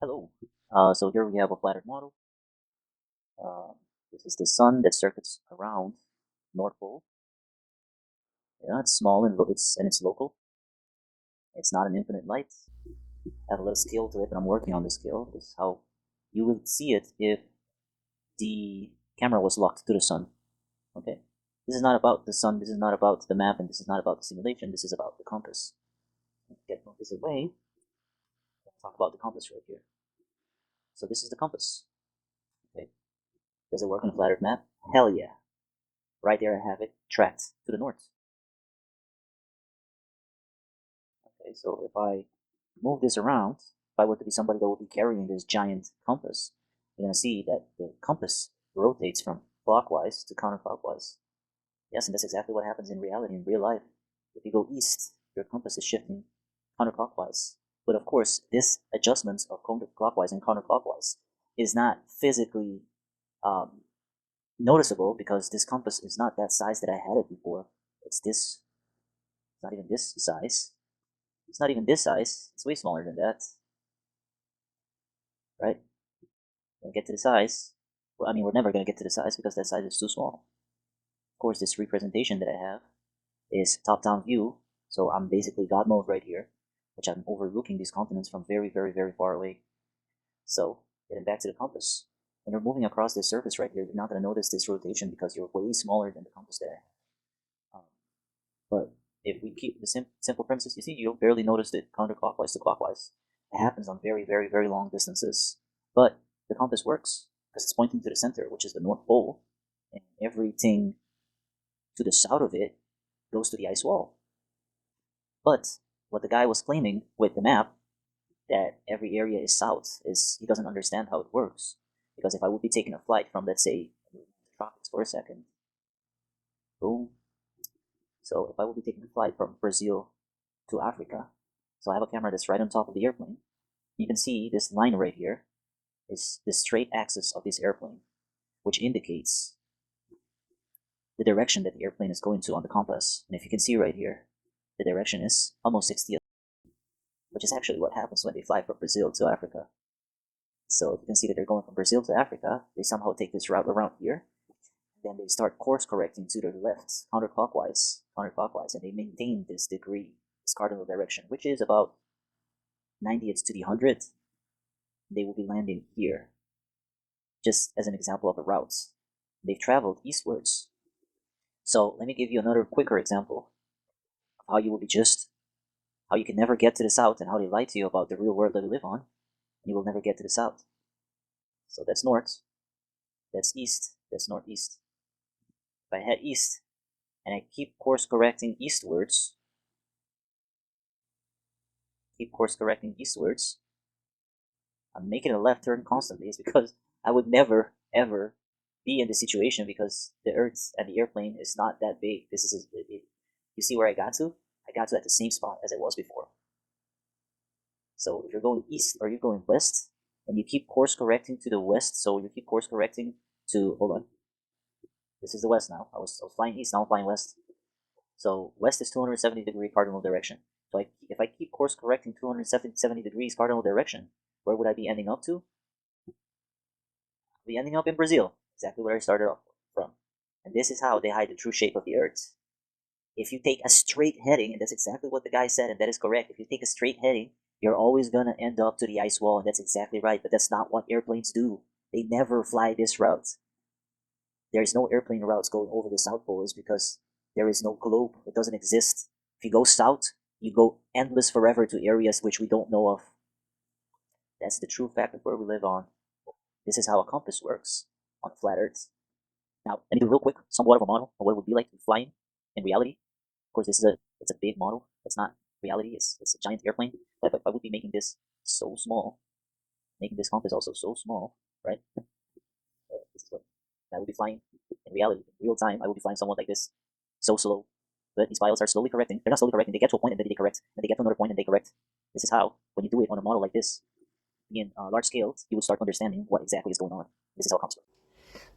Hello. So here we have a flat Earth model. Uh, this is the sun that circuits around North Pole. Yeah, it's small and it's local. It's not an infinite light. I have a little scale to it, but I'm working on the scale. This is how you would see it if the camera was locked to the sun. Okay. This is not about the sun. This is not about the map, and this is not about the simulation. This is about the compass. Get this away. Talk about the compass right here. So this is the compass. Okay. Does it work on a flat Earth map? Hell yeah. Right there, I have it tracked to the north. Okay, so if I move this around, if I were to be somebody that would be carrying this giant compass, you're going to see that the compass rotates from clockwise to counterclockwise. Yes, and that's exactly what happens in reality, in real life. If you go east, your compass is shifting counterclockwise. But of course, this adjustment of counterclockwise and counterclockwise is not physically um, noticeable because this compass is not that size that I had it before. It's this, not even this size. It's not even this size. It's way smaller than that, right? When we get to the size, well, I mean, we're never going to get to the size because that size is too small. Of course, this representation that I have is top-down view, so I'm basically God mode right here, which I'm overlooking these continents from very, very, very far away. So, getting back to the compass. When you're moving across this surface right here, you're not going to notice this rotation because you're way smaller than the compass there. Um, but if we keep the simple premises, you see, you'll barely notice it counterclockwise to clockwise. It happens on very, very, very long distances. But the compass works because it's pointing to the center, which is the North Pole, and everything to the south of it goes to the ice wall. But what the guy was claiming with the map, that every area is south, is he doesn't understand how it works. Because if I would be taking a flight from, let's say, the tropics for a second, boom. So if I would be taking a flight from Brazil to Africa, so I have a camera that's right on top of the airplane. You can see this line right here is the straight axis of this airplane, which indicates the direction that the airplane is going to on the compass. And if you can see right here, the direction is almost 60, which is actually what happens when they fly from Brazil to Africa. So if you can see that they're going from Brazil to Africa, they somehow take this route around here, then they start course correcting to the left, counterclockwise, and they maintain this degree, this cardinal direction, which is about 90th to the 100th. They will be landing here, just as an example of a route. They've traveled eastwards. So let me give you another quicker example of how you will be how you can never get to the south and how they lie to you about the real world that we live on. You will never get to the south. So that's north, that's east, that's northeast. If I head east and I keep course correcting eastwards, I'm making a left turn constantly. It's because I would never ever be in this situation because the Earth and the airplane is not that big. This is you see where I got to? I got to at the same spot as I was before. So if you're going east or you're going west, and you keep course correcting to the west, so you keep course correcting to hold on. This is the west now. I was flying east, now I'm flying west. So west is 270-degree cardinal direction. So if I keep course correcting 270 degrees cardinal direction, where would I be ending up to? I'd be ending up in Brazil, exactly where I started off from. And this is how they hide the true shape of the Earth. If you take a straight heading, and that's exactly what the guy said, and that is correct. If you take a straight heading, you're always gonna end up to the ice wall, and that's exactly right. But that's not what airplanes do. They never fly this route. There is no airplane routes going over the South Pole, is because there is no globe. It doesn't exist. If you go south, you go endless forever to areas which we don't know of. That's the true fact of where we live on. This is how a compass works on flat Earth. Now, let me do real quick somewhat of a model of what it would be like to be flying in reality. Of course, it's a big model. It's not reality. It's a giant airplane. But if I would be making this so small, making this compass also so small, right? This is what I would be flying in reality, in real time. I would be flying somewhat like this, so slow. But these pilots are slowly correcting. They're not slowly correcting. They get to a point and then they correct. And they get to another point and they correct. This is how, when you do it on a model like this, in large scale, you will start understanding what exactly is going on. This is how it comes from.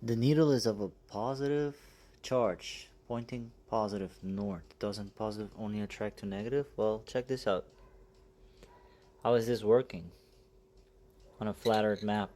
The needle is of a positive charge, pointing positive north. Doesn't positive only attract to negative? Well, check this out. How is this working? on a flat Earth map.